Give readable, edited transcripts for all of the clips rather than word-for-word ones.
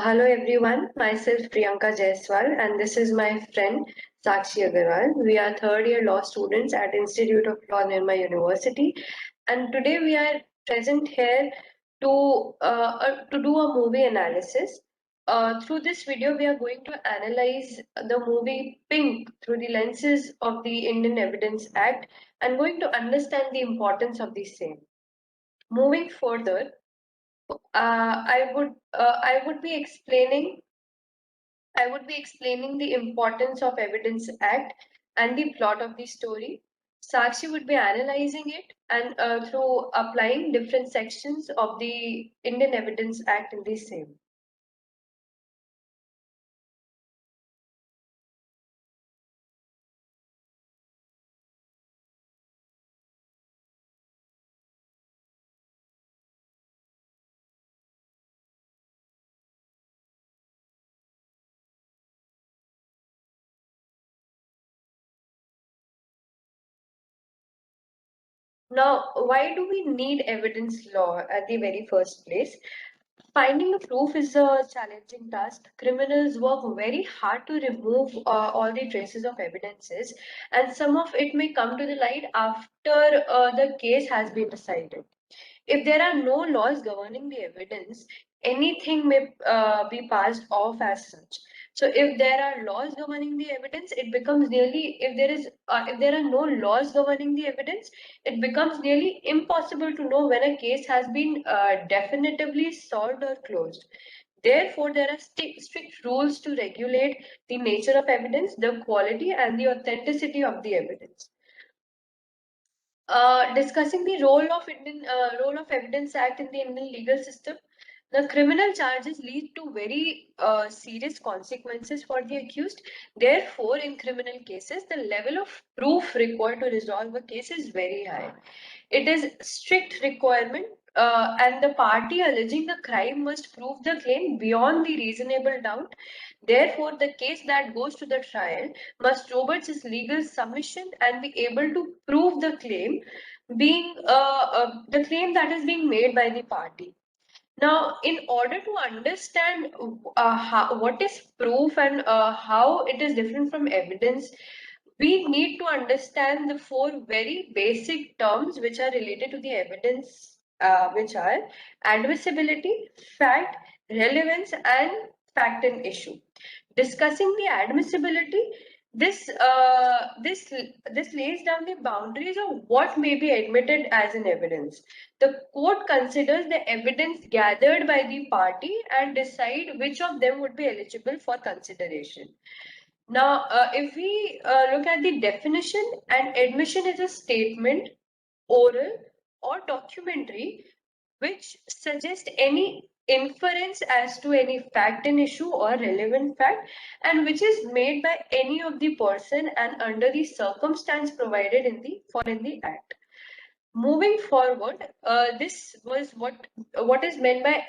Hello everyone, myself Priyanka Jaiswal and this is my friend Sakshi Agarwal. We are third year law students at Institute of Law Nirma University and today we are present here to do a movie analysis. Through this video we are going to analyze the movie Pink through the lenses of the Indian Evidence Act and going to understand the importance of the same. Moving further, I would be explaining the importance of Evidence Act and the plot of the story. Sakshi would be analyzing it and through applying different sections of the Indian Evidence Act in the same. Now, why do we need evidence law at the very first place? Finding a proof is a challenging task. Criminals work very hard to remove all the traces of evidences, and some of it may come to the light after the case has been decided. If there are no laws governing the evidence, anything may be passed off as such. So if there are laws governing the evidence, it becomes nearly, if there are no laws governing the evidence, it becomes nearly impossible to know when a case has been definitively solved or closed. Therefore, there are strict rules to regulate the nature of evidence, the quality and the authenticity of the evidence. Discussing the role of Evidence Act in the Indian legal system, the criminal charges lead to very serious consequences for the accused. Therefore, in criminal cases, the level of proof required to resolve a case is very high. It is strict requirement, and the party alleging the crime must prove the claim beyond the reasonable doubt. Therefore, the case that goes to the trial must robust its legal submission and be able to prove the claim that is being made by the party. Now, in order to understand what is proof and how it is different from evidence, we need to understand the four very basic terms which are related to the evidence, which are admissibility, fact, relevance, and fact and issue. Discussing the admissibility, this lays down the boundaries of what may be admitted as an evidence. The court considers the evidence gathered by the party and decide which of them would be eligible for consideration. Now, if we look at the definition, an admission is a statement, oral or documentary, which suggests any inference as to any fact and issue or relevant fact, and which is made by any of the person and under the circumstance provided in the act. Moving forward, this was what is meant by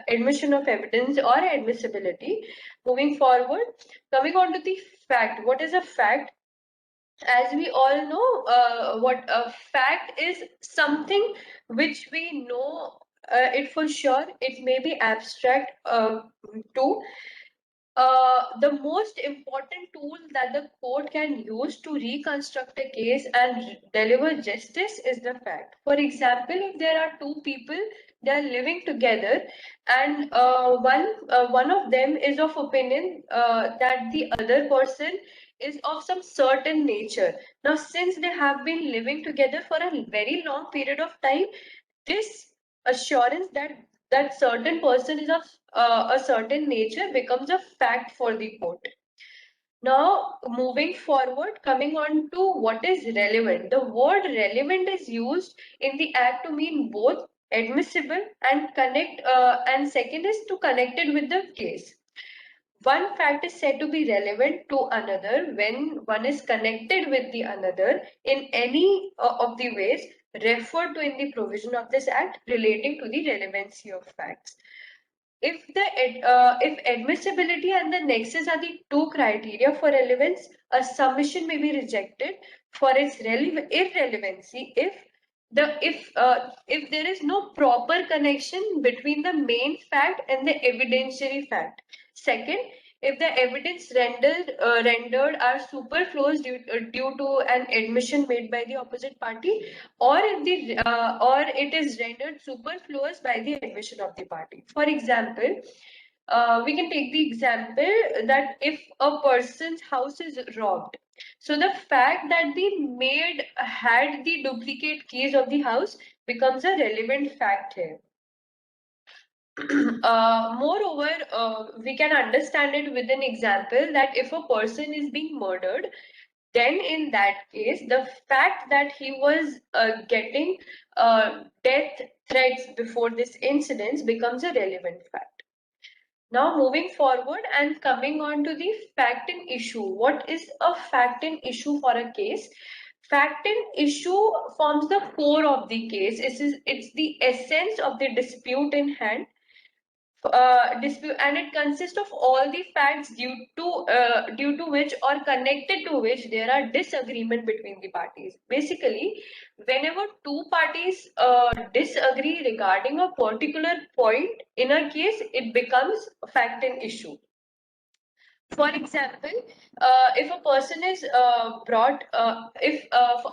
admission of evidence or admissibility. Moving forward, coming on to the fact. What is a fact? As we all know, what a fact is something which we know it for sure. It may be abstract too. The most important tool that the court can use to reconstruct a case and deliver justice is the fact. For example, if there are two people, they are living together, and one of them is of opinion that the other person is of some certain nature. Now, since they have been living together for a very long period of time, this assurance that certain person is of a certain nature becomes a fact for the court. Now, moving forward, coming on to what is relevant. The word relevant is used in the act to mean both admissible and and second is to connect it with the case. One fact is said to be relevant to another when one is connected with the another in any of the ways referred to in the provision of this act relating to the relevancy of facts. If admissibility and the nexus are the two criteria for relevance, a submission may be rejected for its irrelevancy if if there is no proper connection between the main fact and the evidentiary fact. Second, if the evidence rendered are superfluous due to an admission made by the opposite party, or if the or it is rendered superfluous by the admission of the party. For example, we can take the example that if a person's house is robbed, so the fact that the maid had the duplicate keys of the house becomes a relevant fact here. Moreover, we can understand it with an example that if a person is being murdered, then in that case, the fact that he was getting death threats before this incident becomes a relevant fact. Now, moving forward and coming on to the fact and issue. What is a fact and issue for a case? Fact and issue forms the core of the case. It's the essence of the dispute in hand. Dispute, and it consists of all the facts due to which or connected to which there are disagreement between the parties. Basically, whenever two parties disagree regarding a particular point in a case, it becomes a fact and issue. For example, if a person is brought, if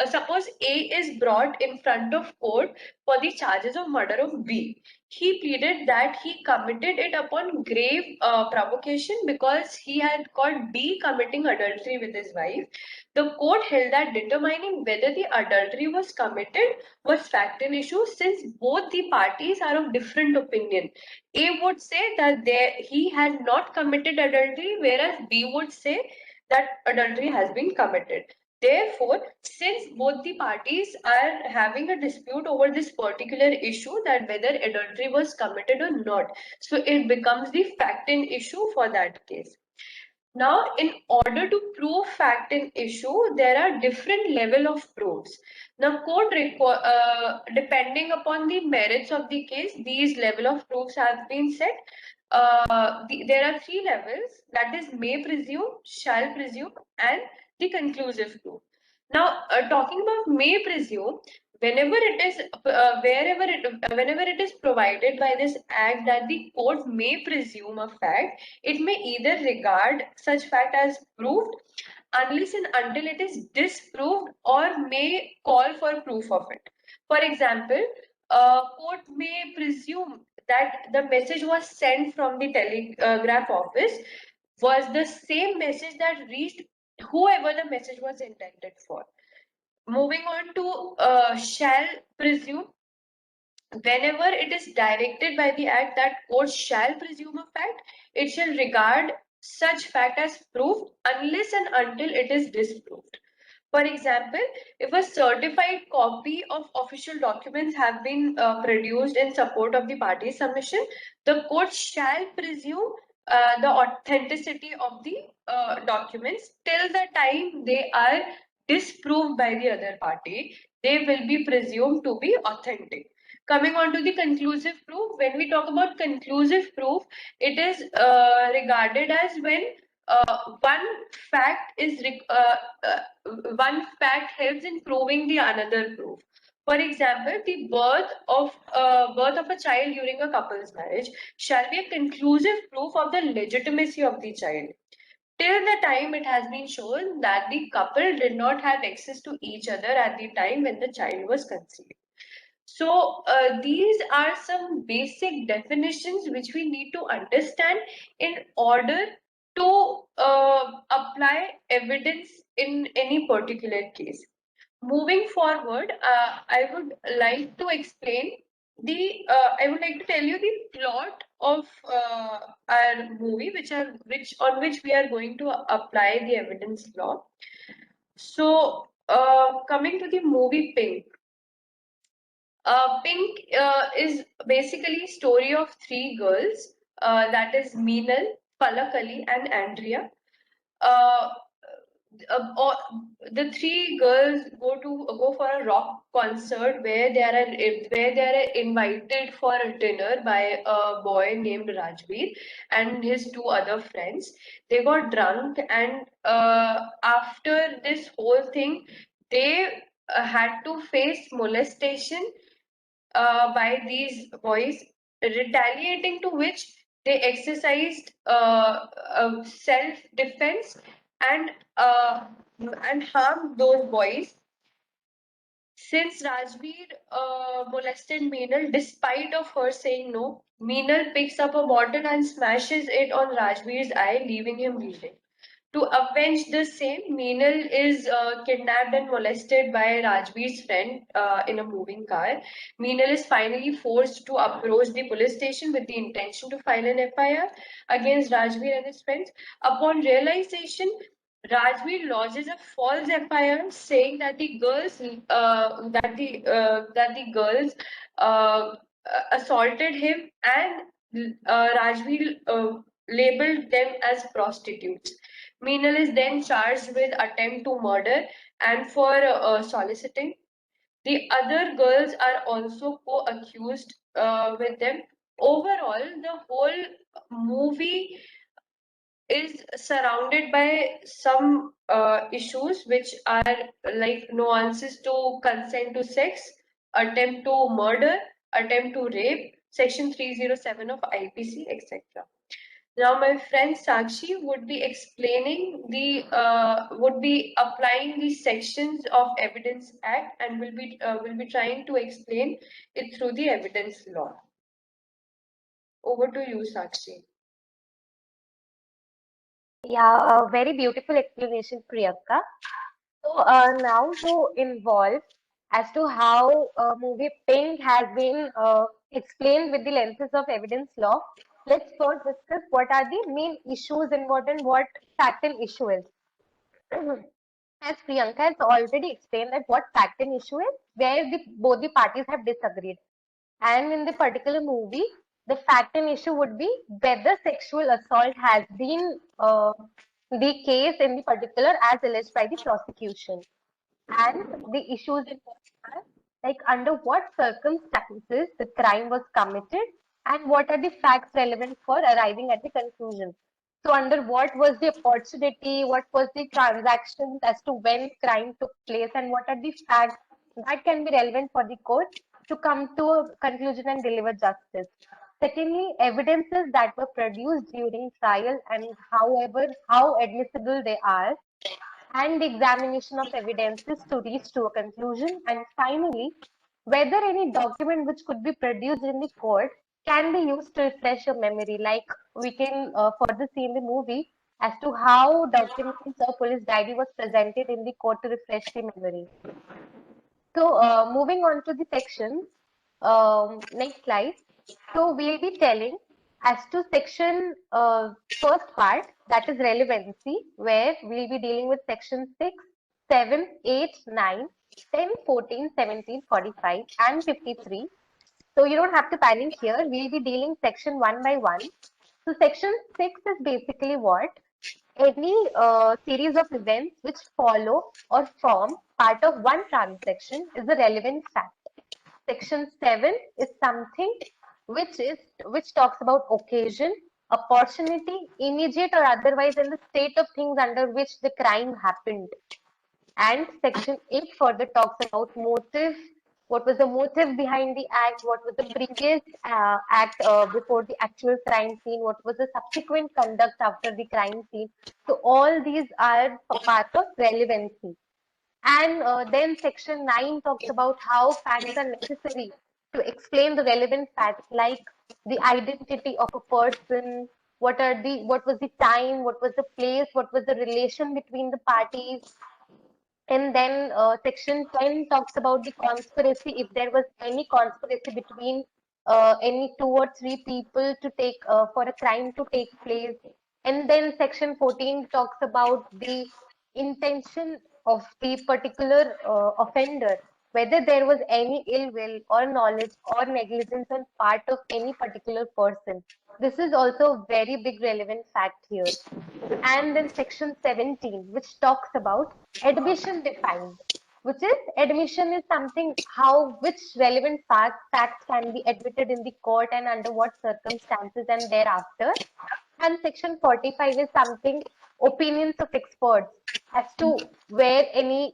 suppose A is brought in front of court for the charges of murder of B, he pleaded that he committed it upon grave provocation because he had caught B committing adultery with his wife. The court held that determining whether the adultery was committed was fact and issue, since both the parties are of different opinion. A would say that he had not committed adultery, whereas B would say that adultery has been committed. Therefore, since both the parties are having a dispute over this particular issue, that whether adultery was committed or not, so it becomes the fact and issue for that case. Now, in order to prove fact and issue, there are different level of proofs. Now, depending upon the merits of the case, these level of proofs have been set. There are three levels, that is may presume, shall presume, and the conclusive proof. Now, talking about may presume, whenever it is whenever it is provided by this act that the court may presume a fact, it may either regard such fact as proved unless and until it is disproved, or may call for proof of it. For example, court may presume that the message was sent from the telegraph office was the same message that reached whoever the message was intended for. Moving on to shall presume, whenever it is directed by the act that court shall presume a fact, it shall regard such fact as proved unless and until it is disproved. For example, if a certified copy of official documents have been produced in support of the party's submission, the court shall presume the authenticity of the documents till the time they are disproved by the other party. They will be presumed to be authentic. Coming on to the conclusive proof, when we talk about conclusive proof, it is regarded as when one fact is one fact helps in proving the another proof. For example, the birth of a child during a couple's marriage shall be a conclusive proof of the legitimacy of the child, till the time it has been shown that the couple did not have access to each other at the time when the child was conceived. So these are some basic definitions which we need to understand in order to apply evidence in any particular case. Moving forward, I would like to explain I would like to tell you the plot of our movie, on which we are going to apply the evidence law. So, coming to the movie Pink. Pink is basically story of three girls, that is Meenal, Palakali, and Andrea. Uh, uh, the three girls go for a rock concert where they are invited for a dinner by a boy named Rajveer and his two other friends. They got drunk, and after this whole thing, they had to face molestation by these boys, retaliating to which they exercised self-defense and and harmed those boys. Since Rajveer molested Meenal, despite of her saying no, Meenal picks up a bottle and smashes it on Rajveer's eye, leaving him bleeding. To avenge the same, Meenal is kidnapped and molested by Rajveer's friend in a moving car. Meenal is finally forced to approach the police station with the intention to file an FIR against Rajveer and his friends. Upon realization, Rajveer lodges a false FIR saying that the girls uh, assaulted him, and Rajveer labeled them as prostitutes. Meenal is then charged with attempt to murder and for soliciting. The other girls are also co-accused with them. Overall, the whole movie is surrounded by some issues which are like nuances to consent to sex, attempt to murder, attempt to rape, Section 307 of IPC, etc. Now, my friend Sakshi would be explaining would be applying the sections of Evidence Act and will be trying to explain it through the evidence law. Over to you, Sakshi. Yeah, a very beautiful explanation, Priyanka. So now to involve as to how movie Pink has been explained with the lenses of evidence law, let's first discuss what are the main issues involved and what fact and issue is. As Priyanka has already explained that what fact and issue is, where both the parties have disagreed. And in the particular movie, the fact and issue would be whether sexual assault has been the case in the particular as alleged by the prosecution. And the issues involved are like under what circumstances the crime was committed and what are the facts relevant for arriving at the conclusion. So under what was the opportunity, what was the transactions as to when crime took place and what are the facts that can be relevant for the court to come to a conclusion and deliver justice. Secondly, evidences that were produced during trial and however how admissible they are and the examination of evidences to reach to a conclusion. And finally, whether any document which could be produced in the court can be used to refresh your memory, like we can further see in the movie as to how documents or police diary was presented in the court to refresh the memory. So, moving on to the sections, next slide. So, we'll be telling as to section first part, that is relevancy, where we'll be dealing with section 6, 7, 8, 9, 10, 14, 17, 45, and 53. So, you don't have to panic here. We'll be dealing section one by one. So, section 6 is basically what? Any series of events which follow or form part of one transaction is a relevant fact. Section 7 is something which talks about occasion, opportunity, immediate or otherwise, and the state of things under which the crime happened. And section 8 further talks about motive, what was the motive behind the act, what was the previous act before the actual crime scene, what was the subsequent conduct after the crime scene. So all these are a part of relevancy. And then section 9 talks about how facts are necessary to explain the relevant facts, like the identity of a person, what was the time, what was the place, what was the relation between the parties, and then section 10 talks about the conspiracy, if there was any conspiracy between any two or three people to take for a crime to take place. And then section 14 talks about the intention of the particular offender, whether there was any ill will or knowledge or negligence on part of any particular person. This is also a very big relevant fact here. And then section 17, which talks about admission defined, which is admission is something how which relevant facts can be admitted in the court and under what circumstances and thereafter. And section 45 is something opinions of experts as to where any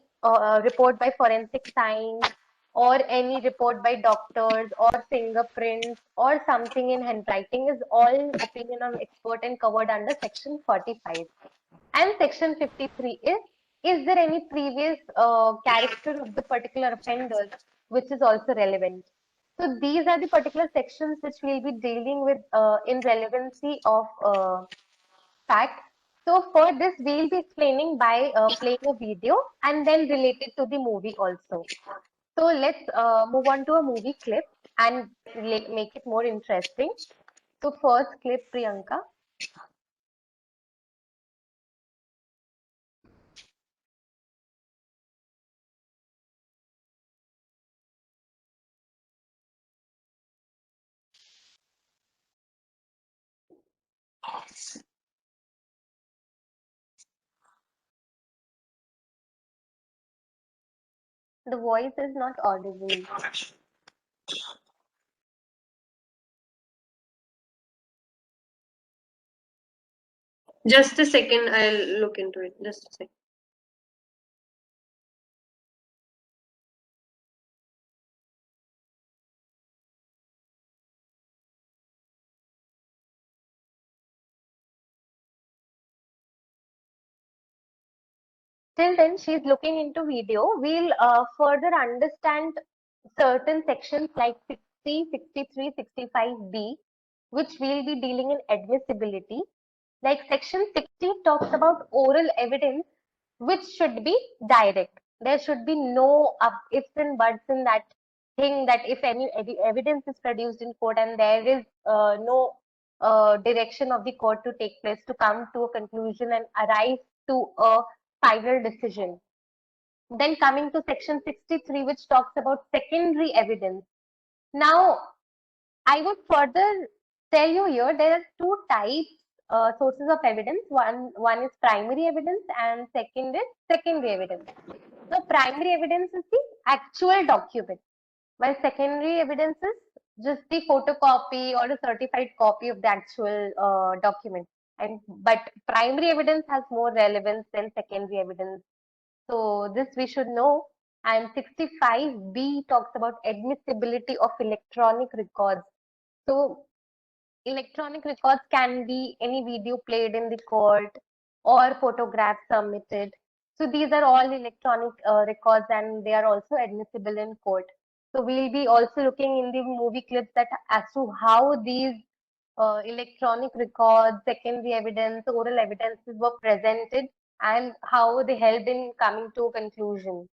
report by forensic science or any report by doctors or fingerprints or something in handwriting is all opinion of expert and covered under section 45. And section 53 is there any previous character of the particular offender which is also relevant? So these are the particular sections which we'll be dealing with in relevancy of fact. So for this, we'll be explaining by playing a video and then related to the movie also. So let's move on to a movie clip and make it more interesting. So first clip, Priyanka. The voice is not audible. Just a second, I'll look into it. Just a second. Till then, she's looking into video. We'll further understand certain sections like 60, 63, 65B, which we'll be dealing in admissibility. Like section 60 talks about oral evidence, which should be direct. There should be no ifs and buts in that thing that if any evidence is produced in court and there is no direction of the court to take place to come to a conclusion and arrive to a final decision. Then coming to section 63, which talks about secondary evidence. Now, I would further tell you here there are two types sources of evidence. One is primary evidence and second is secondary evidence. So primary evidence is the actual document, while secondary evidence is just the photocopy or a certified copy of the actual document. And but primary evidence has more relevance than secondary evidence. So this we should know. And 65B talks about admissibility of electronic records. So electronic records can be any video played in the court or photographs submitted. So these are all electronic records and they are also admissible in court. So we'll be also looking in the movie clips that as to how these electronic records, secondary evidence, oral evidences were presented and how they helped in coming to a conclusion.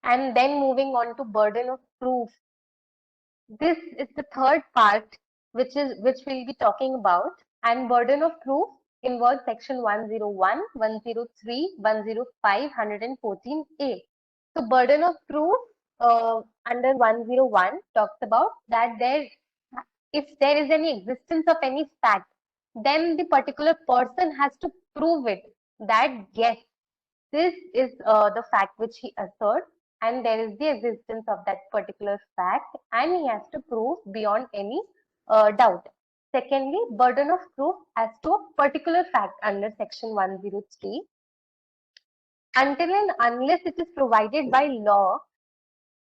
And then moving on to burden of proof. This is the third part which we'll be talking about, and burden of proof involves section 101, 103, 105, 114A. So burden of proof under 101 talks about that if there is any existence of any fact, then the particular person has to prove it that yes, this is the fact which he asserts, and there is the existence of that particular fact, and he has to prove beyond any doubt. Secondly, burden of proof as to a particular fact under section 103. Until and unless it is provided by law,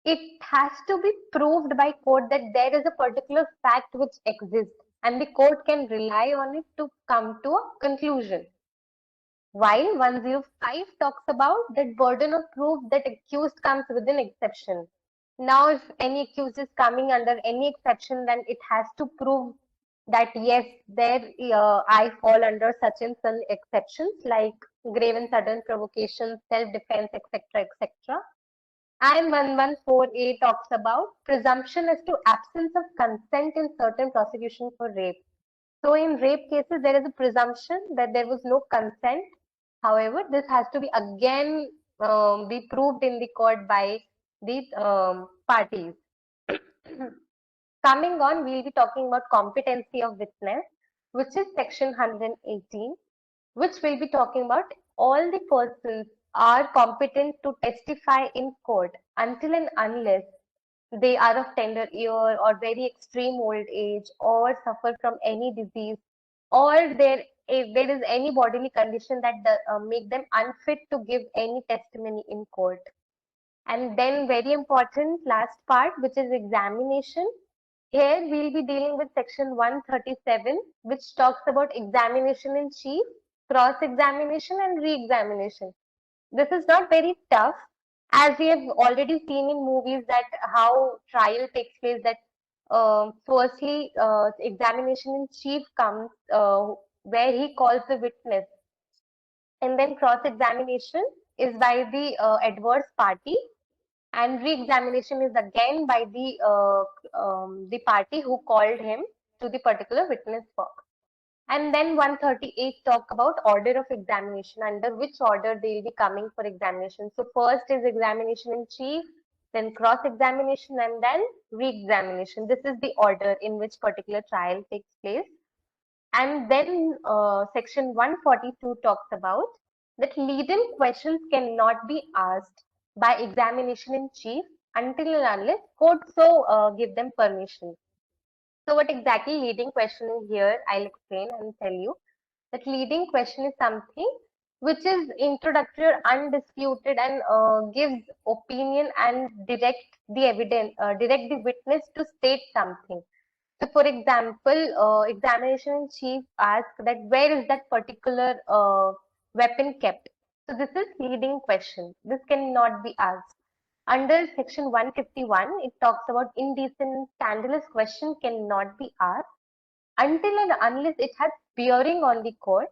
it has to be proved by court that there is a particular fact which exists, and the court can rely on it to come to a conclusion. While 105 talks about that burden of proof that accused comes with an exception. Now, if any accused is coming under any exception, then it has to prove that yes, there I fall under such and such exceptions like grave and sudden provocation, self-defense, etc., etc. And 114A talks about presumption as to absence of consent in certain prosecution for rape. So in rape cases, there is a presumption that there was no consent. However, this has to be again be proved in the court by the parties. Coming on, we'll be talking about competency of witness, which is section 118, which will be talking about all the persons are competent to testify in court until and unless they are of tender year or very extreme old age or suffer from any disease or their if there is any bodily condition that make them unfit to give any testimony in court. And then very important last part, which is examination. Here we'll be dealing with section 137, which talks about examination in chief, cross-examination and re-examination. This is not very tough, as we have already seen in movies that how trial takes place, that firstly examination in chief comes where he calls the witness, and then cross-examination is by the adverse party, and re-examination is again by the party who called him to the particular witness box. And then 138 talk about order of examination, under which order they will be coming for examination. So first is examination in chief, then cross-examination, and then re-examination. This is the order in which particular trial takes place. And then section 142 talks about that leading questions cannot be asked by examination in chief until and unless court so give them permission. So what exactly leading question is here, I'll explain and tell you that leading question is something which is introductory or undisputed and gives opinion and direct the evidence, direct the witness to state something. So for example, examination in chief asks that where is that particular weapon kept? So this is leading question. This cannot be asked. Under section 151, it talks about indecent and scandalous question cannot be asked until and unless it has bearing on the court,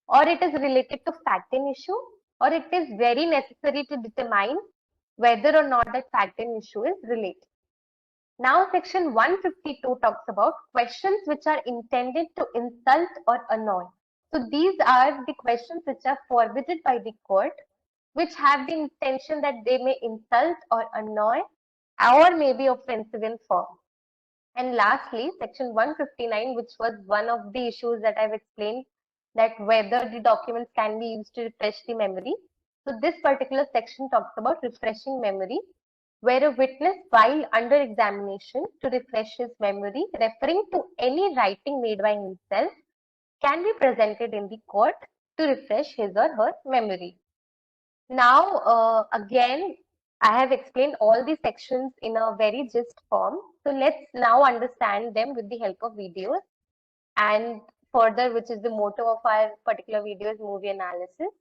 or it is related to fact and issue, or it is very necessary to determine whether or not that fact and issue is related. Now section 152 talks about questions which are intended to insult or annoy. So these are the questions which are forwarded by the court, which have the intention that they may insult or annoy or may be offensive in form. And lastly, section 159, which was one of the issues that I've explained, that whether the documents can be used to refresh the memory. So this particular section talks about refreshing memory, where a witness while under examination to refresh his memory, referring to any writing made by himself, can be presented in the court to refresh his or her memory. Now, again, I have explained all the sections in a very gist form. So let's now understand them with the help of videos. And further, which is the motto of our particular video, is movie analysis.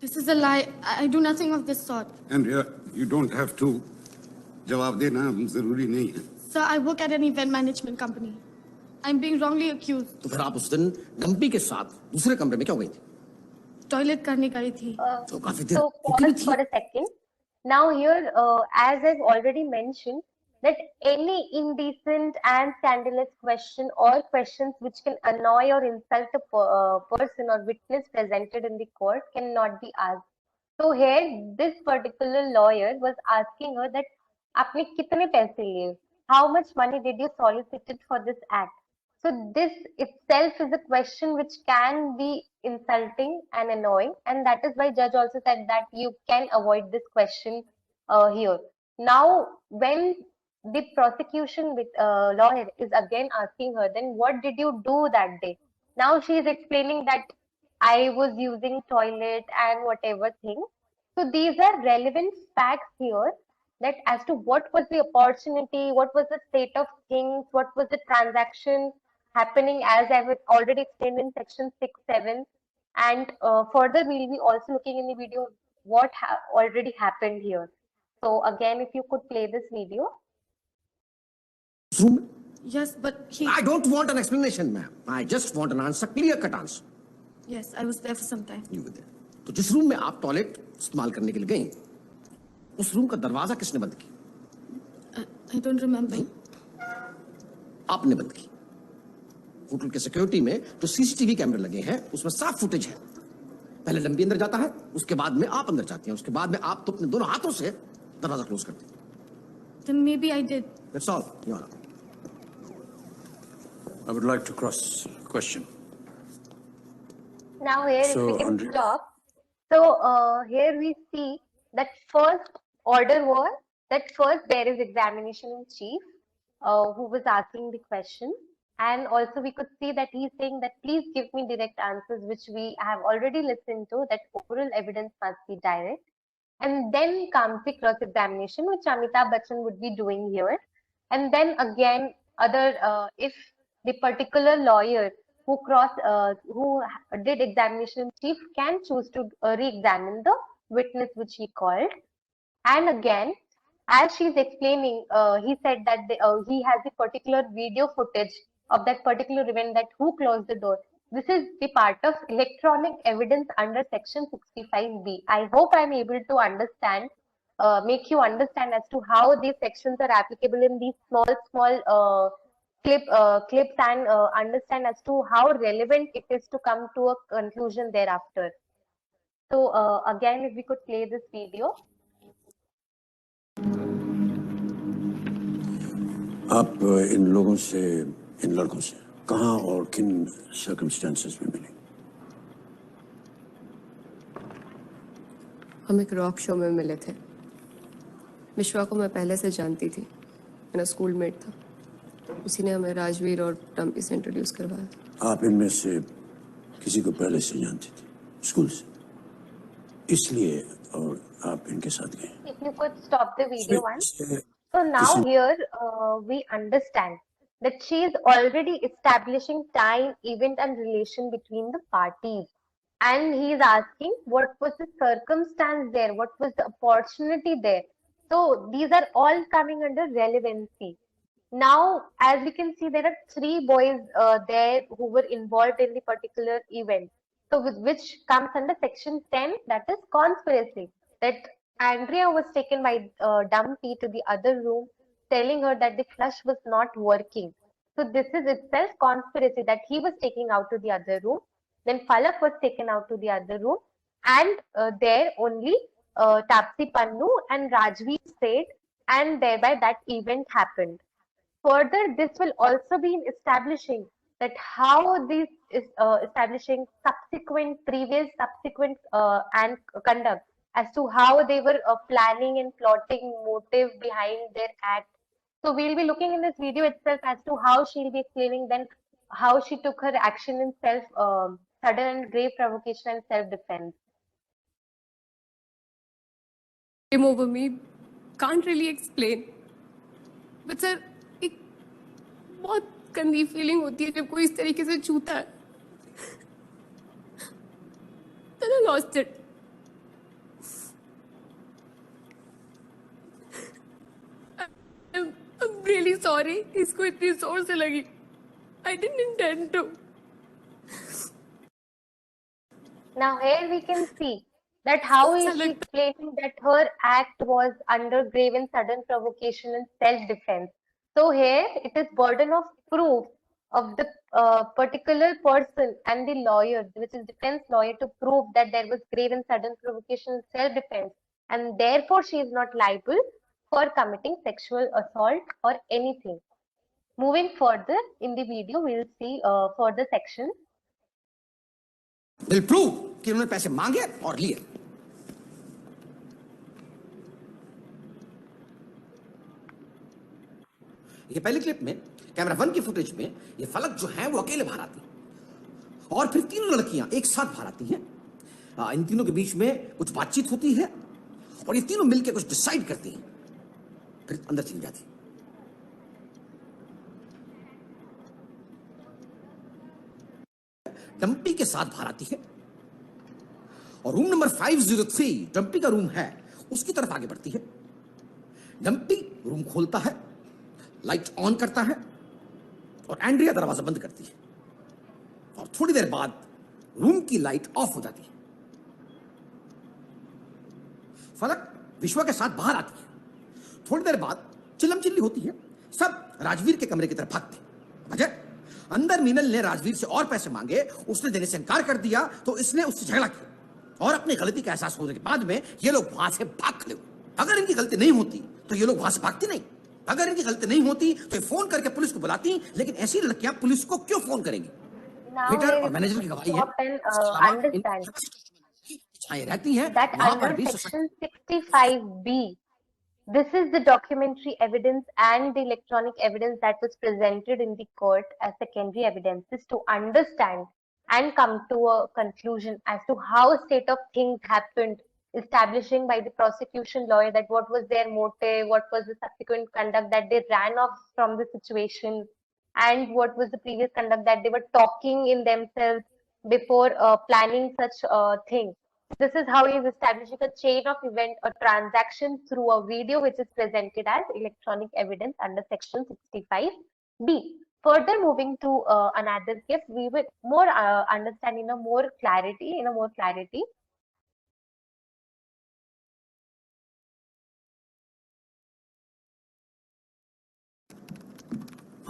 This is a lie. I do nothing of this sort. And you don't have to. जवाब देना जरूरी नहीं है. Sir, I work at an event management company. I'm being wrongly accused. तो फिर आप उस दिन डंपी के साथ दूसरे कमरे में क्यों गई थी? टॉयलेट करने गई थी. तो काफी देर So रुकी pause थी. for a second. Now here, as I've already mentioned, that any indecent and scandalous question or questions which can annoy or insult a person or witness presented in the court cannot be asked. So here, this particular lawyer was asking her that आपने कितने पैसे लिए? How much money did you solicited for this act? So this itself is a question which can be insulting and annoying, and that is why judge also said that you can avoid this question here. Now, when the prosecution with lawyer is again asking her, then what did you do that day? Now she is explaining that I was using toilet and whatever thing. So these are relevant facts here, that as to what was the opportunity, what was the state of things, what was the transaction happening, as I have already explained in section 6, 7. And further, we'll be also looking in the video what already happened here. So again, if you could play this video. Room में? Yes, but he. I don't want an explanation, ma'am. I just want an answer, clear-cut answer. Yes, I was there for some time. You were there. तो जिस room में आप toilet इस्तेमाल करने के लिए गई, उस रूम का दरवाजा किसने बंद किया? I don't remember. आपने बंद की. होटल के सिक्योरिटी में जो सीसीटीवी कैमरे लगे हैं, उसमें साफ फुटेज है. पहले लंबी अंदर जाता है, उसके बाद में आप अंदर जाती हैं, उसके बाद में आप तो अपने दोनों हाथों से दरवाजा क्लोज करती हैं. Then maybe I did. That's all, Your Honor. I would like to cross question. Now here, So, if we can Andre- stop. So here we see that first order was that first there is examination in chief, who was asking the question, and also we could see that he's saying that please give me direct answers, which we have already listened to, that oral evidence must be direct. And then comes the cross examination, which Amitabh Bachchan would be doing here. And then again, if the particular lawyer who did examination in chief can choose to re-examine the witness which he called. And again, as she's explaining, he said that he has the particular video footage of that particular event, that who closed the door. This is the part of electronic evidence under section 65B. I hope I'm able to understand, make you understand as to how these sections are applicable in these small clips, and understand as to how relevant it is to come to a conclusion thereafter. So again, if we could play this video. आप इन लोगों से, इन लड़कों से कहाँ और किन circumstances में मिले? हम एक रॉक शो में मिले थे। विश्वा को मैं पहले से जानती थी, मेरा स्कूलमेट था। उसी ने हमें राजवीर और डम्पी से इंट्रोड्यूस करवाया। आप इनमें से किसी को पहले से जानती थी, स्कूल से, इसलिए और आप इनके साथ गए? If you could stop the video once. So now here we understand that she is already establishing time, event and relation between the parties. And he is asking what was the circumstance there, what was the opportunity there. So these are all coming under relevancy. Now, as we can see, there are three boys there who were involved in the particular event. So which comes under section 10, that is conspiracy. That Andrea was taken by Dumpy to the other room, telling her that the flush was not working. So this is itself conspiracy, that he was taken out to the other room. Then Falak was taken out to the other room, and there only Tapsi Pannu and Rajveer stayed, and thereby that event happened. Further, this will also be in establishing that how this is establishing previous subsequent and conduct, as to how they were planning and plotting motive behind their act. So we'll be looking in this video itself as to how she'll be explaining then how she took her action in sudden and grave provocation and self-defense. Came over me, can't really explain. But sir, एक बहुत गंदी feeling होती है जब कोई इस तरीके से छूता है। Then I lost it. I'm really sorry. इसको इतनी जोर से लगी. I didn't intend to. Now here we can see that how is she explaining that her act was under grave and sudden provocation and self-defense. So here it is burden of proof of the particular person and the lawyer, which is defense lawyer, to prove that there was grave and sudden provocation and self-defense, and therefore she is not liable for committing sexual assault or anything. Moving further in the video, we will see further sections. They'll prove कि उन्होंने पैसे मांगे और लिए। ये पहली clip में camera 1 की फुटेज में ये फलक जो है वो अकेले बाहर आती है और फिर तीनों लड़कियां एक साथ बाहर आती हैं। इन तीनों के बीच में कुछ बातचीत होती है और ये तीनों मिलकर कुछ डिसाइड करती हैं, फिर अंदर चली जाती। डम्पी के साथ बाहर आती है और रूम नंबर 503 डम्पी का रूम है, उसकी तरफ आगे बढ़ती है। डम्पी रूम खोलता है, लाइट ऑन करता है और एंड्रिया दरवाजा बंद करती है और थोड़ी देर बाद रूम की लाइट ऑफ हो जाती है। फलक विश्वा के साथ बाहर आती है। थोड़ी देर बाद चिल्लम चिल्ली होती है, सब राजवीर के कमरे की तरफ भागते हैं। वजह अंदर मीनल ने राजवीर से और पैसे मांगे, उसने देने से इनकार कर दिया, तो इसने उससे झगड़ा किया और अपनी गलती का एहसास होने के बाद में ये लोग वहां से भाग खड़े हुए। अगर इनकी गलती नहीं होती तो ये लोग वहां से भागते नहीं। अगर इनकी गलती नहीं होती तो ये फोन करके पुलिस को बुलाती, लेकिन ऐसी लड़कियां पुलिस को क्यों फोन करेंगी? हीटर और मैनेजर की गवाही है। That under section 65B, This is the documentary evidence and the electronic evidence that was presented in the court as secondary evidences to understand and come to a conclusion as to how a state of things happened, establishing by the prosecution lawyer that what was their motive, what was the subsequent conduct that they ran off from the situation, and what was the previous conduct that they were talking in themselves before planning such things. This is how he is establishing a chain of event or transaction through a video which is presented as electronic evidence under section 65B. Further moving to another case, we will more understand in a more clarity.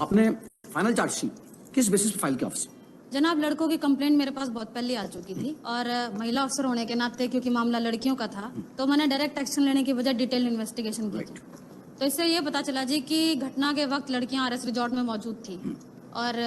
आपने final chargesheet किस basis पे file किया office में? जनाब, लड़कों की complaint मेरे पास बहुत पहले आ चुकी थी और महिला अफसर होने के नाते क्योंकि मामला लड़कियों का था तो मैंने डायरेक्ट एक्शन लेने की वजह डिटेल इन्वेस्टिगेशन की थी। तो इससे ये पता चला जी कि घटना के वक्त लड़कियां आरएस रिजॉर्ट में मौजूद थी और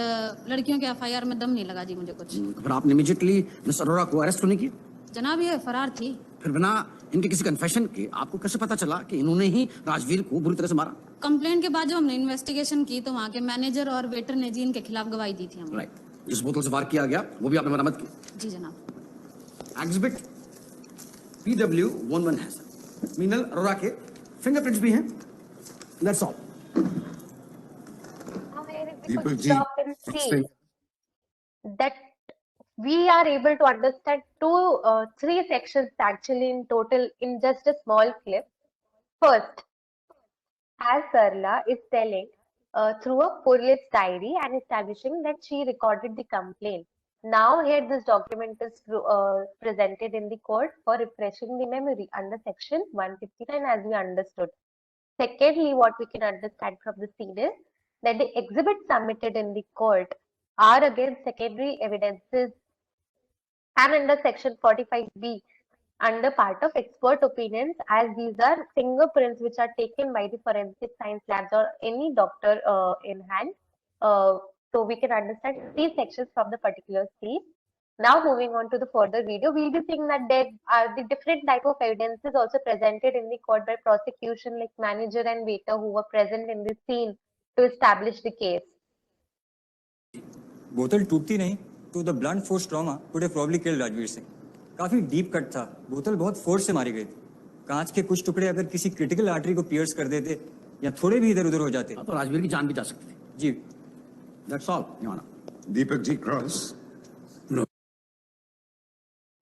लड़कियों के एफआईआर में दम नहीं लगा जी मुझे कुछ। तो फिर आपने इमीडिएटली मिस अरोरा को अरेस्ट क्यों नहीं किया? जनाब, ये फरार थी। फिर बिना इनके किसी कन्फेशन के आपको कैसे पता चला कि इन्होंने ही राजवीर को बुरी तरह से मारा? कंप्लेंट के बाद जब हमने इन्वेस्टिगेशन की तो वहाँ के मैनेजर और वेटर ने जी इनके खिलाफ गवाही दी थी हमें। राइट, जिस बोतल से वार किया गया वो भी आपने बरामद की? जी जनाब। एग्जिबिट PW11 है सर। मीनल अरोरा के फिंगरप्रिंट्स भी हैं। That's all. Deepak ji, Stop and see explain. that we are able to understand three sections actually in total in just a small clip. First, as Sarla is telling through a police diary and establishing that she recorded the complaint. Now here this document is presented in the court for refreshing the memory under section 159 as we understood. Secondly, what we can understand from the scene is that the exhibits submitted in the court are against secondary evidences and under section 45B under part of expert opinions as these are fingerprints which are taken by the forensic science labs or any doctor in hand. So we can understand these sections from the particular scene. Now moving on to the further video, we'll be seeing that there are the different type of evidences also presented in the court by prosecution like manager and waiter who were present in the scene to establish the case. बोतल टूटती नहीं तो the blunt force trauma could have probably killed Rajveer Singh. काफी deep cut था, बोतल बहुत force से मारी गई थी। कांच के कुछ टुकड़े अगर किसी क्रिटिकल आर्टरी को पियर्स कर देते या थोड़े भी इधर उधर हो जाते तो राजवीर की जान भी जा सकती थी। जी। That's all your honour. Deepak ji, cross.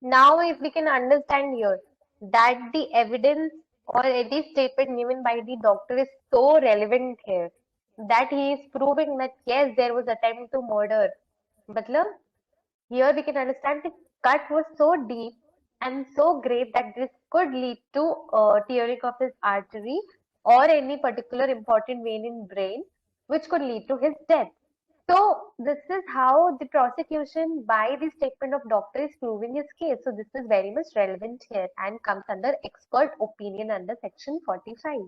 Now, if we can understand here that the evidence or any statement given by the doctor is so relevant here that he is proving that yes, there was attempt to murder. Matlab, here we can understand the cut was so deep and so great that this could lead to tearing of his artery or any particular important vein in brain, which could lead to his death. So this is how the prosecution by the statement of doctor is proving his case. So this is very much relevant here and comes under expert opinion under section 45.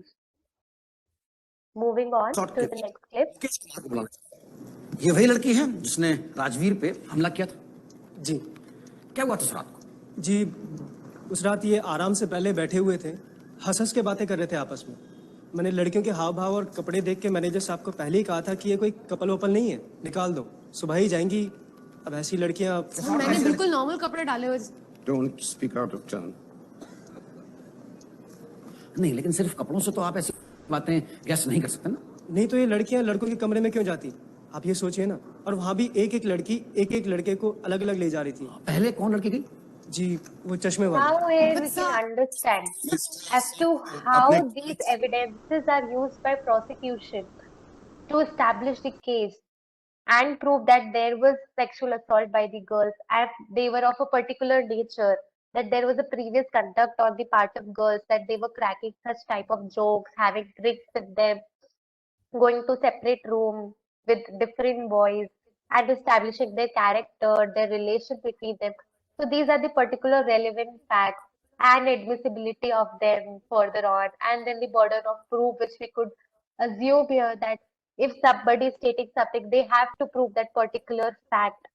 Moving on Short to clip. the next clip. किस कुमार को बुलाना चाहते हैं? ये वही लड़की है जिसने राजवीर पे हमला किया था? जी क्या हुआ था उस रात को? जी, उस रात ये आराम से पहले बैठे हुए थे, हंस हंस के बातें कर रहे थे आपस में। मैंने लड़कियों के हाव भाव और कपड़े देख के मैनेजर साहब को पहले ही कहा था कि ये कोई कपल वपल नहीं है, निकाल दो, सुबह ही जाएंगी। अब ऐसी लड़कियां मैंने बिल्कुल नॉर्मल कपड़े डाले हुए। Don't speak out of turn. नहीं, लेकिन सिर्फ कपड़ों से तो आप ऐसी बातें गैस नहीं कर सकते ना। नहीं तो ये लड़कियां लड़कों के कमरे में क्यों जाती, आप ये सोचिए ना। और वहां भी एक एक लड़की एक एक लड़के को अलग अलग ले जा रही थी। पहले कौन लड़की गई? जी, वो चश्मे वाली। Now here we can understand as to how these evidences are used by prosecution to establish the case and prove that there was sexual assault by the girls and they were of a particular nature, that there was a previous conduct on the part of girls, that they were cracking such type of jokes, having drinks with them, going to separate room with different boys and establishing their character, their relation between them. So these are the particular relevant facts and admissibility of them further on, and then the burden of proof which we could assume here that if somebody is stating something, they have to prove that particular fact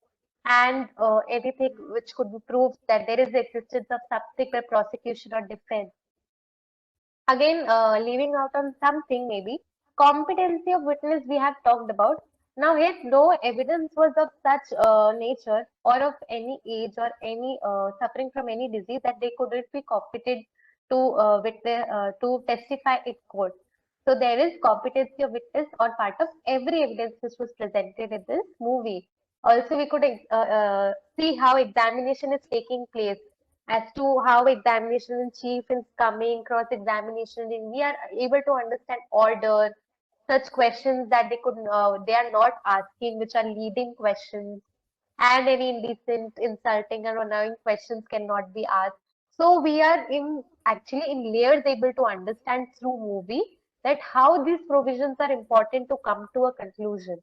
and anything which could be proved that there is the existence of something by prosecution or defense. Again, leaving out on something maybe, competency of witness we have talked about. Now here, no evidence was of such nature or of any age or any suffering from any disease that they couldn't be competent to witness to testify in court. So there is competency of witness on part of every evidence which was presented in this movie. Also, we could see how examination is taking place, as to how examination in chief is coming, cross examination, we are able to understand order, such questions that they are not asking, which are leading questions, and any indecent, insulting, or annoying questions cannot be asked. So we are actually in layers able to understand through movie that how these provisions are important to come to a conclusion.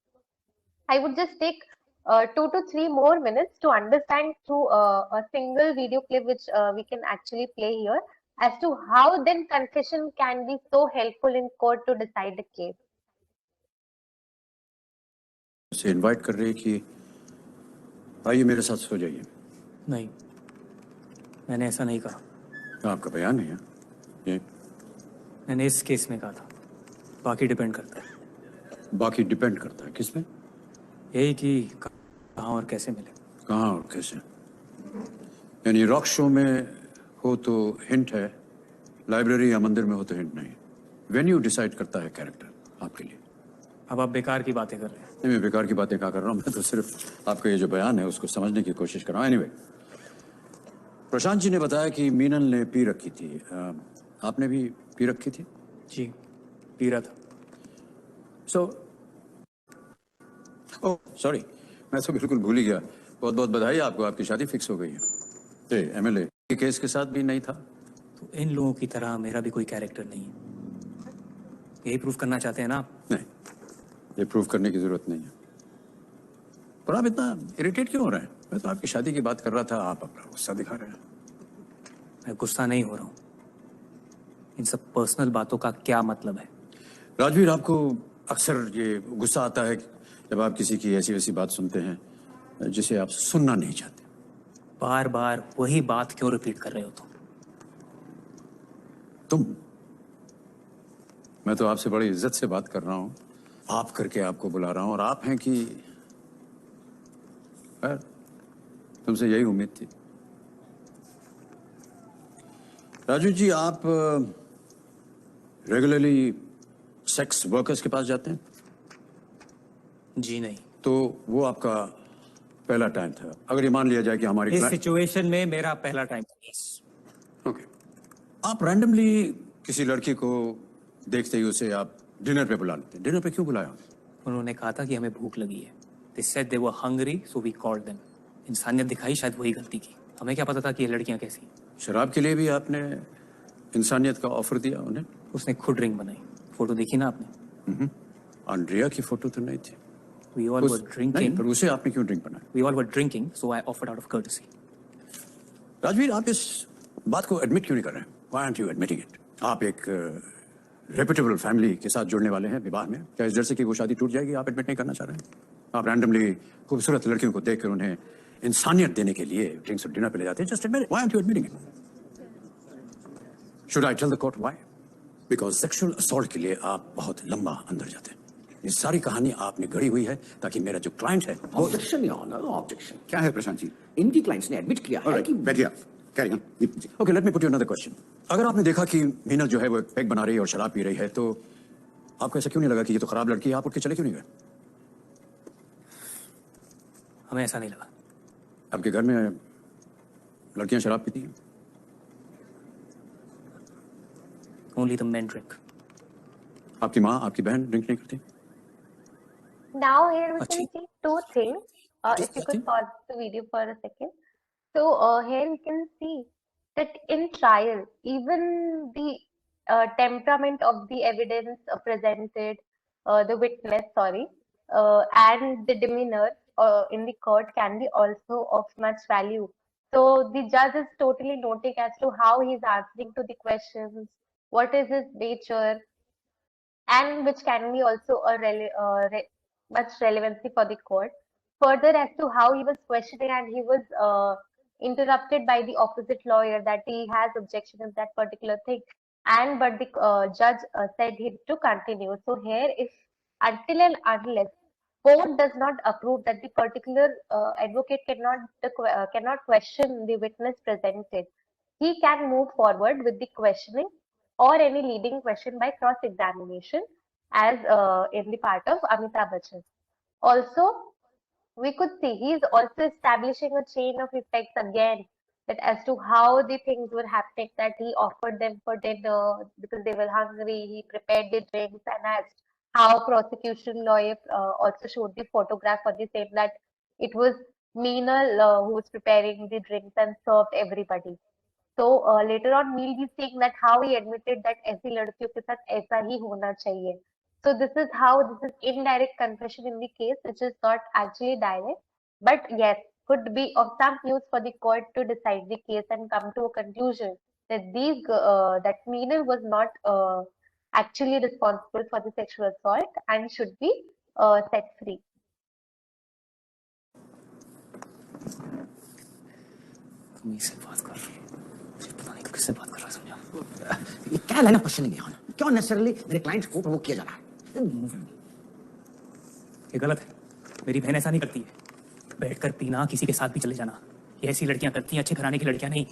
I would just take 2 to 3 more minutes to understand through a single video clip which we can actually play here, as to how then confession can be so helpful in court to decide the case. से invite कर रहे हैं कि आइए मेरे साथ सो जाइए। नहीं, मैंने ऐसा नहीं कहा। आपका बयान है ये? मैंने इस केस में कहा था, बाकी डिपेंड करता है। बाकी डिपेंड करता है किस में? यही कि कहाँ और कैसे मिले। कहाँ और कैसे? यानी रॉक शो में हो तो हिंट है, लाइब्रेरी या मंदिर में हो तो हिंट नहीं। वेन्यू डिसाइड करता है कैरेक्टर आपके लिए। अब आप बेकार की बातें कर रहे हैं। नहीं, मैं बेकार की बातें क्या कर रहा हूँ, मैं तो सिर्फ आपका ये जो बयान है उसको समझने की कोशिश कर रहा हूँ। एनीवे, प्रशांत जी ने बताया कि मीनल ने पी रखी थी। आपने भी पी रखी थी? जी, पी रहा था। ओह सॉरी, मैं तो बिल्कुल भूल ही गया। बहुत बहुत बधाई आपको, आपकी शादी फिक्स हो गई है। एमएलए के केस के साथ भी नहीं था? तो इन लोगों की तरह मेरा भी कोई कैरेक्टर नहीं है। यही प्रूफ करना चाहते हैं ना आप? नहीं, ये प्रूव करने की जरूरत नहीं है। पर आप इतना इरिटेट क्यों हो रहे हैं? मैं तो आपकी शादी की बात कर रहा था, आप अपना गुस्सा दिखा रहे हैं। मैं गुस्सा नहीं हो रहा हूँ। इन सब पर्सनल बातों का क्या मतलब है? राजवीर, आपको अक्सर ये गुस्सा आता है जब आप किसी की ऐसी वैसी बात सुनते हैं जिसे आप सुनना नहीं चाहते। बार बार वही बात क्यों रिपीट कर रहे हो तुम? मैं तो आपसे बड़ी इज्जत से बात कर रहा हूँ, आप करके आपको बुला रहा हूँ, और आप हैं कि तुमसे यही उम्मीद थी। राजू जी, आप रेगुलरली सेक्स वर्कर्स के पास जाते हैं? जी नहीं। तो वो आपका पहला टाइम था? अगर ये मान लिया जाए कि हमारी इस सिचुएशन में मेरा पहला टाइम था। ओके। आप रैंडमली किसी लड़की को देखते ही उसे आप डिनर पे बुला लेते हैं। डिनर पे क्यों बुलाया? उन्होंने कहा था कि हमें भूख लगी है। They said they were hungry, so we called them. इंसानियत दिखाई, शायद वही गलती की। हमें क्या पता था कि ये लड़कियां कैसी। शराब के लिए भी आपने इंसानियत का ऑफर दिया उन्हें? उसने खुद ड्रिंक बनाई। फोटो देखी ना आपने? अंड्रिया की फोटो तो नहीं थी। We all were drinking. पर उसे आपने क्यों ड्रिंक बनाया? We all were drinking, so I offered out of courtesy. Rajveer, आप इस बात को एडमिट क्यों नहीं कर रहे हैं? Why aren't you admitting it? आप एक रेपुटेबल फैमिली के साथ जुड़ने वाले हैं विवाह में। क्या इस डर से कि वो शादी टूट जाएगी आप एडमिट नहीं करना चाह रहे हैं? आप रैंडमली खूबसूरत लड़कियों को देखकर उन्हें इंसानियत देने के लिए ड्रिंक्स और डिनर पे ले जाते हैं। Just admit it. Why aren't you admitting it? Should I tell the court why? Because sexual assault के लिए आप बहुत लंबा अंदर जाते हैं। ये सारी कहानी आपने गढ़ी हुई है ताकि मेरा जो क्लाइंट है वो... ऑब्जेक्शन योर ऑनर, ऑब्जेक्शन। क्या है प्रशांत जी? इनकी क्लाइंट्स ने एडमिट किया है कि बैठिए आप। Carry on. Okay, let me put you another question. अगर आपने देखा कि मीनल जो है वो पैक बना रही है और शराब पी रही है, तो आपको ऐसा क्यों नहीं लगा कि ये तो खराब लड़की है, आप उठ के चले क्यों नहीं गए? हमें ऐसा नहीं लगा। आपके घर में लड़कियां शराब पीती हैं? Only the men drink. आपकी माँ, आपकी बहन ड्रिंक नहीं करती? Now here we can Achhi. see two things. If you could pause the video for a second. So here we can see that in trial, even the temperament of the evidence presented, the witness, sorry, and the demeanor in the court can be also of much value. So the judge is totally noting as to how he is answering to the questions, what is his nature, and which can be also a much relevancy for the court. Further, as to how he was questioning and he was interrupted by the opposite lawyer that he has objection in that particular thing. and but the judge said him to continue. So here, if until and unless court does not approve that the particular advocate cannot question the witness presented, he can move forward with the questioning or any leading question by cross examination, as in the part of Amitabh Bachchan. Also, we could see he is also establishing a chain of effects again, that as to how the things were happening, that he offered them for dinner because they were hungry, he prepared the drinks and asked how prosecution lawyer also showed the photograph for the same, that it was Meenal who was preparing the drinks and served everybody. So later on we'll be seeing that how he admitted that ऐसी लड़कियों के साथ ऐसा ही होना चाहिए. So this is how this is indirect confession in the case, which is not actually direct, but yes, could be of some use for the court to decide the case and come to a conclusion that that Meenal was not actually responsible for the sexual assault and should be set free. तुम इससे बात कर रही हो, मुझे पता नहीं किससे बात कर रहा है, समझा? ये क्या लाइन ऑफ क्वेश्चनिंग है यहाँ? क्यों नेसेसरली मेरे क्लाइंट्स को प्रोवोक किया जा रहा है? ये गलत है। मेरी बहन ऐसा नहीं करती है। बैठकर पीना, किसी के साथ भी चले जाना, ये ऐसी लड़कियां करती हैं, अच्छे घराने की लड़कियां नहीं।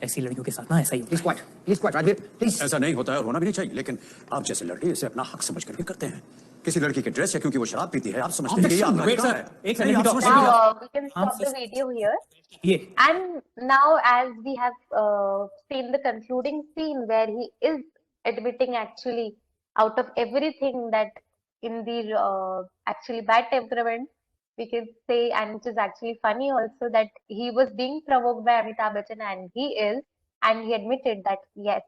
ऐसी लड़कियों के साथ ना ऐसा ही होता है। Please quite Rajveer, please. ऐसा नहीं होता है और होना भी नहीं चाहिए, लेकिन आप जैसे लड़के इसे अपना हक समझ करके करते हैं। किसी लड़की के ड्रेस या क्योंकि वो शराब पीती है आप समझते हैं कि ये आपका अधिकार है। एक नहीं, आप समझते Now हैं we can stop the video here. ये And now, as we have seen the concluding scene where he is admitting actually out of everything that in the actually bad temperament, we can say, and which is actually funny also, that he was being provoked by Amitabh Bachchan, and he is, and he admitted that yes,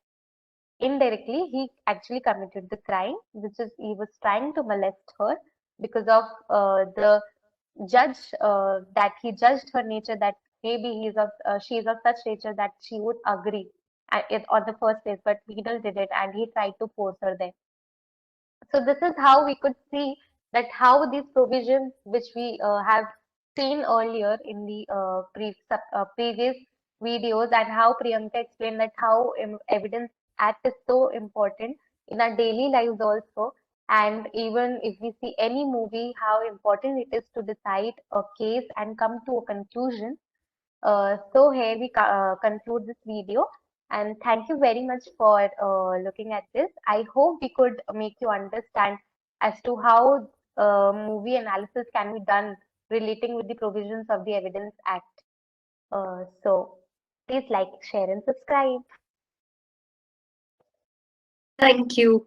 indirectly he actually committed the crime, which is he was trying to molest her because of the judge that he judged her nature, that maybe she is of such nature that she would agree on the first place, but Meenal did it and he tried to force her there. So this is how we could see that how these provisions which we have seen earlier in the previous videos, and how Priyanka explained that how evidence act is so important in our daily lives also, and even if we see any movie, how important it is to decide a case and come to a conclusion. So here we conclude this video, and thank you very much for looking at this. I hope we could make you understand as to how movie analysis can be done relating with the provisions of the Evidence Act. So please like, share and subscribe. Thank you.